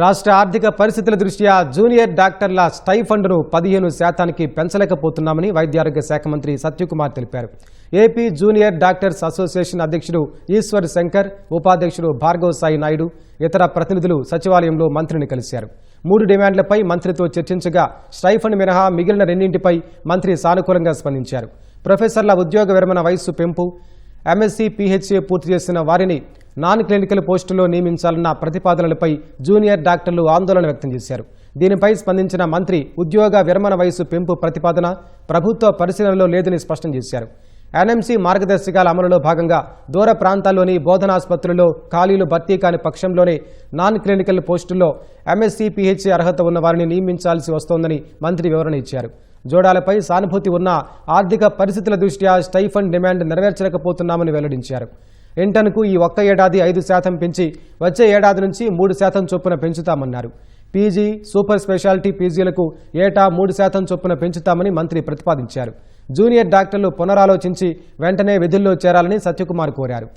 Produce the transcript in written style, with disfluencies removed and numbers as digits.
రాష్ట్ర ఆర్థిక పరిస్థితుల దృష్ట్యా జూనియర్ డాక్టర్ల స్టైఫండ్ను 15% పెంచలేకపోతున్నామని వైద్యారోగ్య శాఖ మంత్రి సత్యకుమార్ తెలిపారు. ఏపీ జూనియర్ డాక్టర్స్ అసోసియేషన్ అధ్యక్షుడు ఈశ్వర్ శంకర్, ఉపాధ్యక్షుడు భార్గవ్ సాయి నాయుడు, ఇతర ప్రతినిధులు సచివాలయంలో మంత్రిని కలిశారు. 3 డిమాండ్లపై మంత్రితో చర్చించగా స్టైఫండ్ మినహా మిగిలిన రెండింటిపై మంత్రి సానుకూలంగా స్పందించారు. ప్రొఫెసర్ల ఉద్యోగ విరమణ వయస్సు పెంపు, ఎంఎస్సీ, పీహెచ్ఏ పూర్తి చేసిన వారిని నాన్ క్లినికల్ పోస్టులో నియమించాలన్న ప్రతిపాదనలపై జూనియర్ డాక్టర్లు ఆందోళన వ్యక్తం చేశారు. దీనిపై స్పందించిన మంత్రి ఉద్యోగ విరమణ వయసు పెంపు ప్రతిపాదన ప్రభుత్వ పరిశీలనలో లేదని స్పష్టం చేశారు. ఎన్ఎంసీ మార్గదర్శకాల అమలులో భాగంగా దూర ప్రాంతాల్లోని బోధనాసుపత్రుల్లో ఖాళీలు భర్తీ కాని పక్షంలోనే నాన్ క్లినికల్ పోస్టుల్లో ఎంఎస్సీ, పీహెచ్ఏ అర్హత ఉన్న వారిని నియమించాల్సి వస్తోందని మంత్రి వివరణ ఇచ్చారు. జోడాలపై సానుభూతి ఉన్న ఆర్థిక పరిస్థితుల దృష్ట్యా స్టైఫండ్ డిమాండ్ నెరవేర్చలేకపోతున్నామని వెల్లడించారు. ఇంటర్న్కు ఈ ఒక్క ఏడాది 5% పెంచి వచ్చే ఏడాది నుంచి 3% చొప్పున పెంచుతామన్నారు. పీజీ, సూపర్ స్పెషాలిటీ పీజీలకు ఏటా 3% చొప్పున పెంచుతామని మంత్రి ప్రతిపాదించారు. జూనియర్ డాక్టర్లు పునరాలోచించి వెంటనే విధుల్లో చేరాలని సత్యకుమార్ కోరారు.